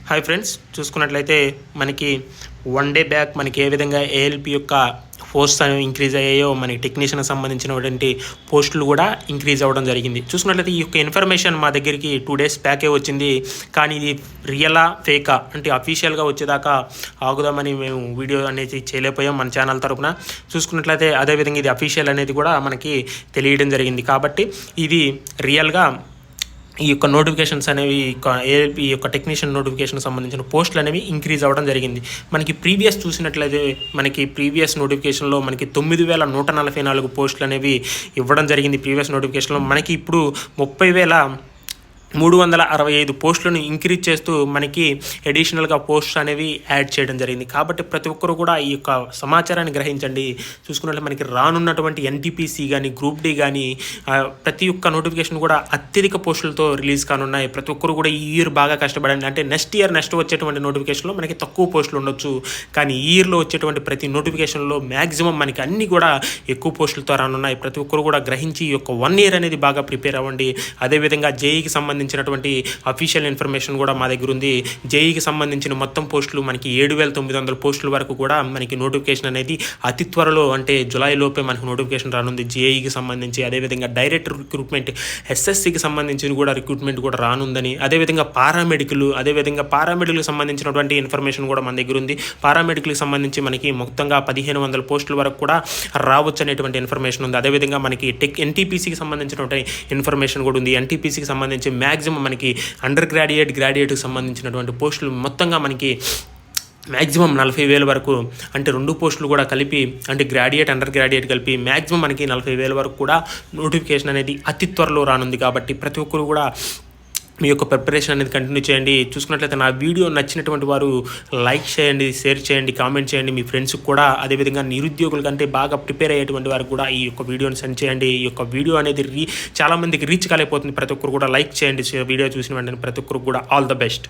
Hi friends, చూసుకున్నట్లయితే మనకి one day back మనకి ఏ విధంగా ఏఎల్పి యొక్క పోస్ట్స్ అనేవి ఇంక్రీజ్ అయ్యాయో మనకి టెక్నీషియన్కి సంబంధించినటువంటి పోస్టులు కూడా ఇంక్రీజ్ అవ్వడం జరిగింది. చూసుకున్నట్లయితే ఈ యొక్క ఇన్ఫర్మేషన్ మా దగ్గరికి 2 days బ్యాకే వచ్చింది. కానీ ఇది రియలా ఫేకా అంటే అఫీషియల్గా వచ్చేదాకా ఆగుదామని మేము వీడియో అనేది చేయలేకపోయాం మన ఛానల్ తరపున. చూసుకున్నట్లయితే అదేవిధంగా ఇది అఫీషియల్ అనేది కూడా మనకి తెలియడం జరిగింది. కాబట్టి ఇది రియల్గా ఈ యొక్క నోటిఫికేషన్స్ అనేవి ఈ యొక్క టెక్నీషియన్ నోటిఫికేషన్ సంబంధించిన పోస్టులు అనేవి ఇంక్రీజ్ అవ్వడం జరిగింది. మనకి ప్రీవియస్ చూసినట్లయితే మనకి ప్రీవియస్ నోటిఫికేషన్లో మనకి 9,144 పోస్టులు అనేవి ఇవ్వడం జరిగింది. ప్రీవియస్ నోటిఫికేషన్లో మనకి ఇప్పుడు 30,365 పోస్టులను ఇంక్రీజ్ చేస్తూ మనకి అడిషనల్గా పోస్ట్స్ అనేవి యాడ్ చేయడం జరిగింది. కాబట్టి ప్రతి ఒక్కరు కూడా ఈ యొక్క సమాచారాన్ని గ్రహించండి. చూసుకున్నట్లయితే మనకి రానున్నటువంటి ఎన్టీపీసీ కానీ గ్రూప్ డి కానీ ప్రతి ఒక్క నోటిఫికేషన్ కూడా అత్యధిక పోస్టులతో రిలీజ్ కానున్నాయి. ప్రతి ఒక్కరు కూడా ఈ ఇయర్ బాగా కష్టపడండి. అంటే నెక్స్ట్ వచ్చేటువంటి నోటిఫికేషన్లో మనకి తక్కువ పోస్టులు ఉండొచ్చు, కానీ ఈ ఇయర్లో వచ్చేటువంటి ప్రతి నోటిఫికేషన్లో మ్యాక్సిమం మనకి అన్నీ కూడా ఎక్కువ పోస్టులతో రానున్నాయి. ప్రతి ఒక్కరు కూడా గ్రహించి ఈ యొక్క 1 year అనేది బాగా ప్రిపేర్ అవ్వండి. అదేవిధంగా జేఈకి సంబంధించినటువంటి అఫీషియల్ ఇన్ఫర్మేషన్ కూడా మా దగ్గర ఉంది. జేఈకి సంబంధించిన మొత్తం పోస్టులు మనకి 7,900 పోస్టుల వరకు కూడా మనకి నోటిఫికేషన్ అనేది అతి త్వరలో అంటే జులై లోపే మనకు నోటిఫికేషన్ రానుంది జేఈకి సంబంధించి. అదేవిధంగా డైరెక్ట్ రిక్రూట్మెంట్ ఎస్ఎస్సికి సంబంధించిన కూడా రిక్రూట్మెంట్ కూడా రానుందని, అదేవిధంగా పారామెడికల్కి సంబంధించినటువంటి ఇన్ఫర్మేషన్ కూడా మన దగ్గర ఉంది. పారామెడికల్కి సంబంధించి మనకి మొత్తంగా 1,500 పోస్టుల వరకు కూడా రావచ్చు అనేటువంటి ఇన్ఫర్మేషన్ ఉంది. అదేవిధంగా మనకి ఎన్టీపీసీకి సంబంధించినటువంటి ఇన్ఫర్మేషన్ కూడా ఉంది. ఎన్టీపీసీకి సంబంధించి మ్యాక్సిమం మనకి అండర్ గ్రాడ్యుయేట్కి సంబంధించినటువంటి పోస్టులు మొత్తంగా మనకి మ్యాక్సిమం 40,000 వరకు అంటే 2 పోస్టులు కూడా కలిపి అంటే గ్రాడ్యుయేట్ అండర్ గ్రాడ్యుయేట్ కలిపి మ్యాక్సిమం మనకి 40,000 వరకు కూడా నోటిఫికేషన్ అనేది అతి త్వరలో రానుంది. కాబట్టి ప్రతి ఒక్కరు కూడా మీ యొక్క ప్రిపరేషన్ అనేది కంటిన్యూ చేయండి. చూసుకున్నట్లయితే నా వీడియో నచ్చినటువంటి వారు లైక్ చేయండి, షేర్ చేయండి, కామెంట్ చేయండి. మీ ఫ్రెండ్స్కి కూడా అదేవిధంగా నిరుద్యోగుల కంటే బాగా ప్రిపేర్ అయ్యేటువంటి వారికి కూడా ఈ యొక్క వీడియోని సెండ్ చేయండి. ఈ యొక్క వీడియో అనేది చాలామందికి రీచ్ కాలేకపోతుంది. ప్రతి ఒక్కరు కూడా లైక్ చేయండి. వీడియో చూసిన వెంటనే ప్రతి ఒక్కరు కూడా ఆల్ ద బెస్ట్.